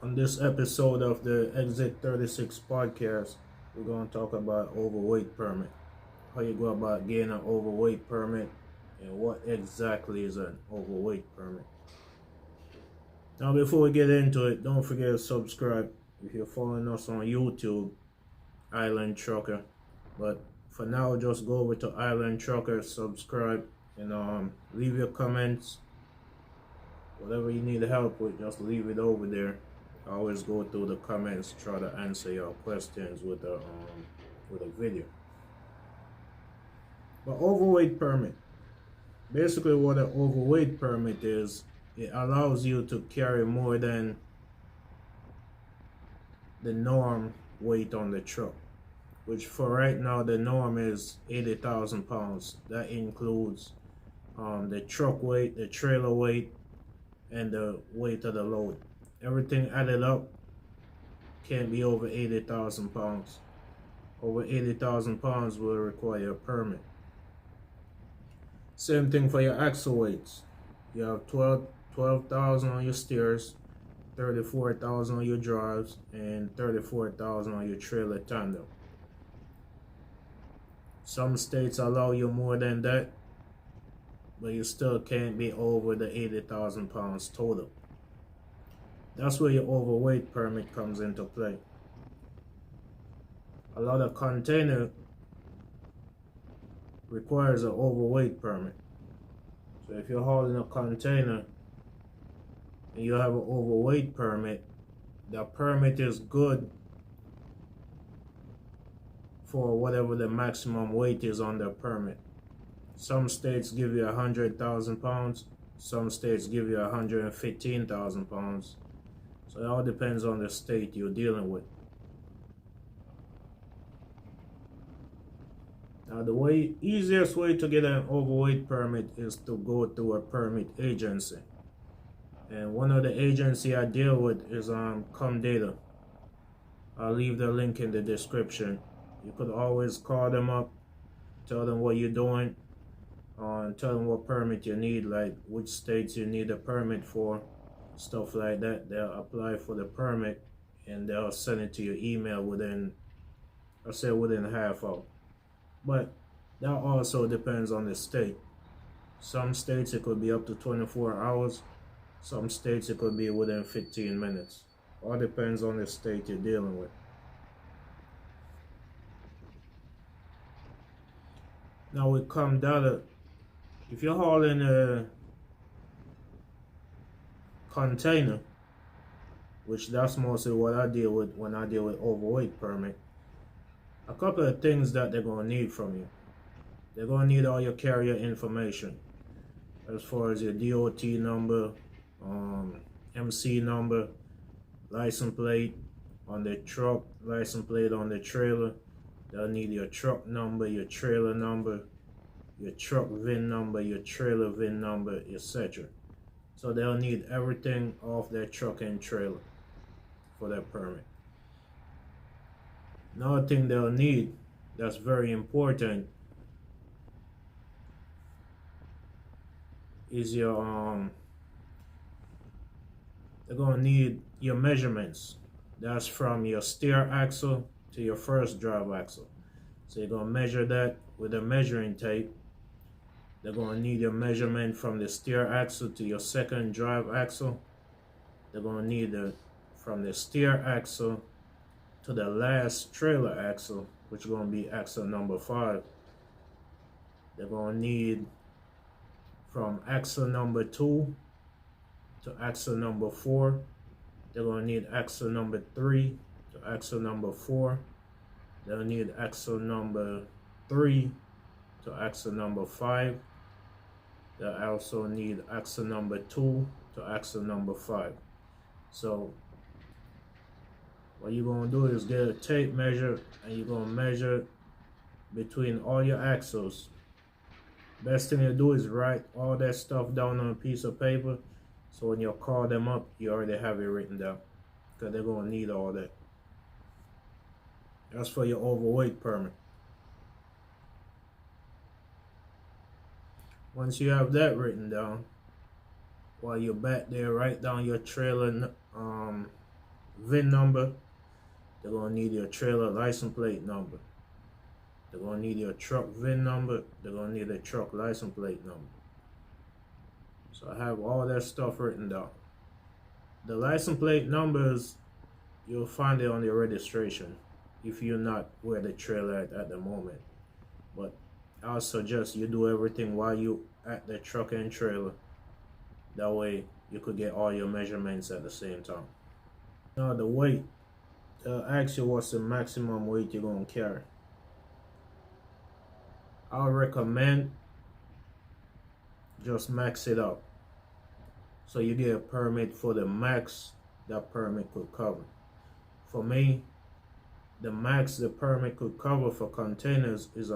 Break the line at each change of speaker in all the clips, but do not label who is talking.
On this episode of the Exit 36 podcast, we're going to talk about overweight permit. How you go about getting an overweight permit and what exactly is an overweight permit. Now, before we get into it, don't forget to subscribe if you're following us on YouTube, Island Trucker. But for now, just go over to Island Trucker, subscribe, and leave your comments. Whatever you need help with, just leave it over there. I always go through the comments, try to answer your questions with a video. But overweight permit. Basically what an overweight permit is, it allows you to carry more than the norm weight on the truck. Which for right now the norm is 80,000 pounds. That includes the truck weight, the trailer weight, and the weight of the load. Everything added up can't be over 80,000 pounds. Over 80,000 pounds will require a permit. Same thing for your axle weights. You have 12,000 on your steers, 34,000 on your drives, and 34,000 on your trailer tandem. Some states allow you more than that, but you still can't be over the 80,000 pounds total. That's where your overweight permit comes into play. A lot of container requires an overweight permit. So if you're hauling a container and you have an overweight permit, the permit is good for whatever the maximum weight is on the permit. Some states give you 100,000 pounds, some states give you 115,000 pounds. So it all depends on the state you're dealing with. Now the easiest way to get an overweight permit is to go through a permit agency. And one of the agency I deal with is ComData. I'll leave the link in the description. You could always call them up, tell them what you're doing, and tell them what permit you need, like which states you need a permit for. Stuff like that. They'll apply for the permit and they'll send it to your email within a half hour. But that also depends on the state. Some states it could be up to 24 hours. Some states it could be within 15 minutes. All depends on the state you're dealing with. Now with ComData, if you're hauling a container, which that's mostly what I deal with when I deal with overweight permit, a couple of things that they're going to need from you. They're going to need all your carrier information, as far as your DOT number, MC number, license plate on the truck, license plate on the trailer. They'll need your truck number, your trailer number, your truck VIN number, your trailer VIN number, etc. So they'll need everything off their truck and trailer for that permit. Another thing they'll need that's very important is your they're gonna need your measurements. That's from your steer axle to your first drive axle. So you're gonna measure that with a measuring tape. They're going to need your measurement from the steer axle to your second drive axle. They're going to need it from the steer axle to the last trailer axle, which is going to be axle number 5. They're going to need from axle number 2 to axle number 4. They're going to need axle number 3 to axle number 4. They'll need axle number 3 to axle number 5. They'll also need axle number 2 to axle number 5. So what you're going to do is get a tape measure and you're going to measure between all your axles. Best thing to do is write all that stuff down on a piece of paper, so when you call them up you already have it written down, because they're going to need all that. That's for your overweight permit. Once you have that written down, while you're back there, write down your trailer VIN number. They're gonna need your trailer license plate number. They're gonna need your truck VIN number. They're gonna need a truck license plate number. So I have all that stuff written down. The license plate numbers, you'll find it on the registration if you're not where the trailer at the moment. But I'll suggest you do everything while you at the truck and trailer. That way you could get all your measurements at the same time. Now the weight, they'll ask you what's the maximum weight you're gonna carry. I'll recommend just max it out. So you get a permit for the max that permit could cover. For me, the max the permit could cover for containers is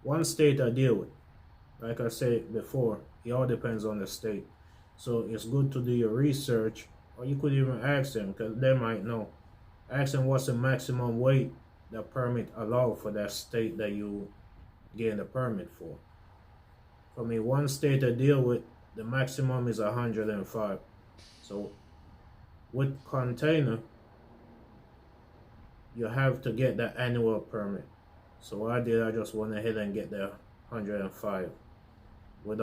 one state I deal with. Like I said before, it all depends on the state. So it's good to do your research, or you could even ask them, because they might know. Ask them what's the maximum weight that permit allow for that state that you getting the permit for. For me, one state I deal with, the maximum is 105. So with container, you have to get the annual permit. So what I did, I just went ahead and get the 105. With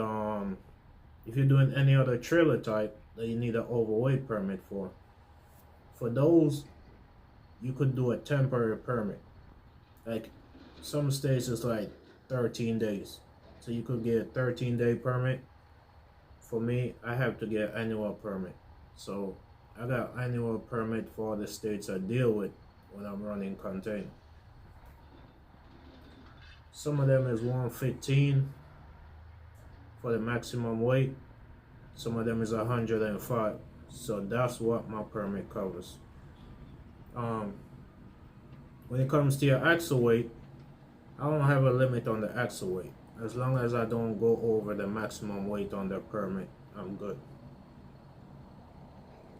if you're doing any other trailer type that you need an overweight permit for those, you could do a temporary permit. Like some states it's like 13 days. So you could get a 13-day permit. For me, I have to get an annual permit. So I got annual permit for all the states I deal with when I'm running container. Some of them is 115 for the maximum weight. Some of them is 105. So that's what my permit covers. When it comes to your axle weight, I don't have a limit on the axle weight. As long as I don't go over the maximum weight on the permit, I'm good.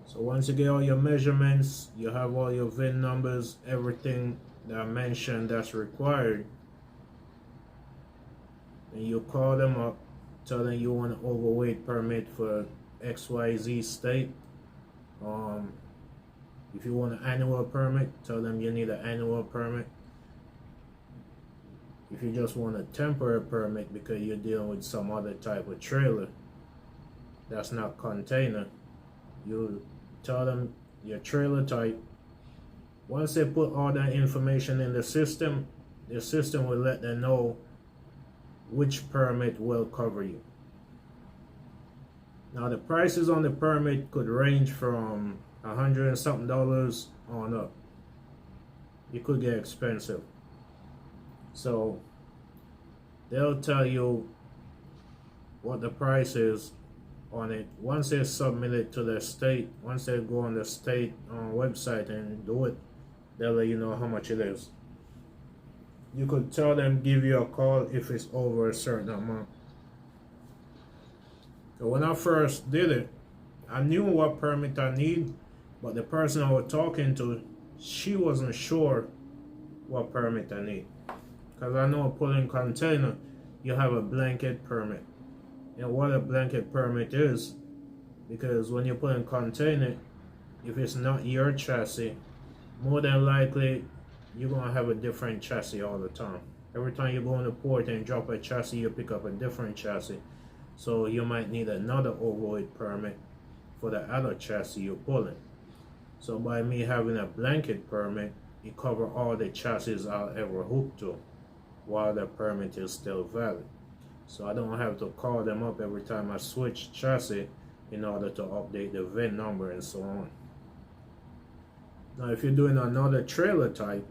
So once you get all your measurements, you have all your VIN numbers, everything that I mentioned that's required, and you call them up, tell them you want an overweight permit for XYZ state. If you want an annual permit, tell them you need an annual permit. If you just want a temporary permit because you're dealing with some other type of trailer that's not container, you tell them your trailer type. Once they put all that information in the system will let them know which permit will cover you. Now the prices on the permit could range from $100 and something on up. It could get expensive. So they'll tell you what the price is on it. Once they submit it to the state, once they go on the state website and do it, they'll let you know how much it is. You could tell them, give you a call if it's over a certain amount. So when I first did it, I knew what permit I need, but the person I was talking to, she wasn't sure what permit I need. Because I know pulling container, you have a blanket permit. And what a blanket permit is, because when you're pulling container, if it's not your chassis, more than likely you're going to have a different chassis all the time. Every time you go in the port and drop a chassis, you pick up a different chassis. So you might need another overweight permit for the other chassis you're pulling. So by me having a blanket permit, it covers all the chassis I'll ever hook to while the permit is still valid. So I don't have to call them up every time I switch chassis in order to update the VIN number and so on. Now if you're doing another trailer type,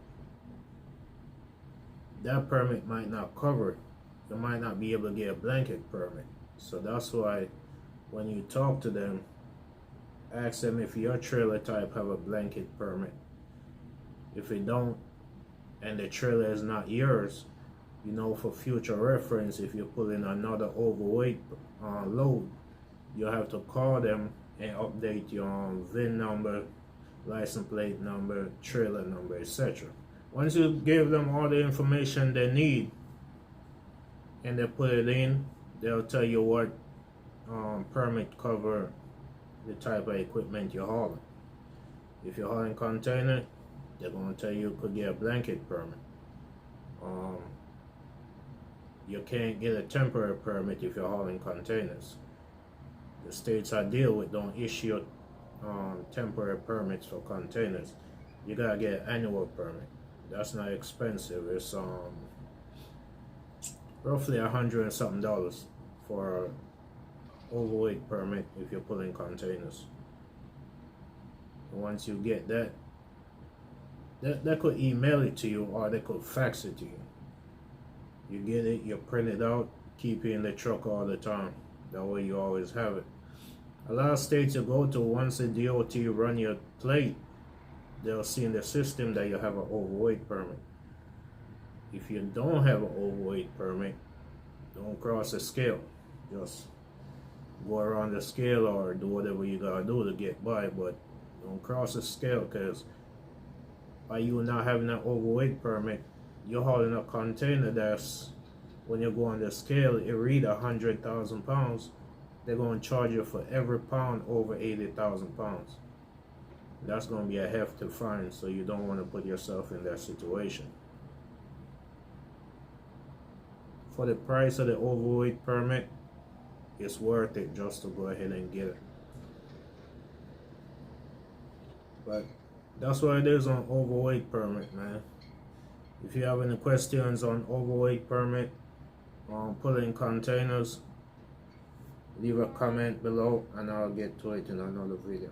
that permit might not cover it. You might not be able to get a blanket permit. So that's why when you talk to them, ask them if your trailer type have a blanket permit. If it don't, and the trailer is not yours, you know, for future reference, if you pull in another overweight load, you have to call them and update your VIN number, license plate number, trailer number, etc. Once you give them all the information they need and they put it in, they'll tell you what permit cover the type of equipment you're hauling. If you're hauling container, they're gonna tell you could get a blanket permit. You can't get a temporary permit if you're hauling containers. The states I deal with don't issue temporary permits for containers. You gotta get an annual permit. That's not expensive. It's roughly $100 and something for an overweight permit if you're pulling containers. And once you get that, they could email it to you or they could fax it to you. You get it, you print it out, keep it in the truck all the time. That way you always have it. A lot of states you go to, once the DOT run your plate, they'll see in the system that you have an overweight permit. If you don't have an overweight permit, don't cross the scale. Just go around the scale or do whatever you gotta do to get by, but don't cross the scale, because by you not having an overweight permit, you're hauling a container that's, when you go on the scale, it read 100,000 pounds. They're going to charge you for every pound over 80,000 pounds. That's going to be a hefty fine, so you don't want to put yourself in that situation. For the price of the overweight permit, it's worth it just to go ahead and get it. But that's what it is on overweight permit, man. If you have any questions on overweight permit, pulling containers, leave a comment below and I'll get to it in another video.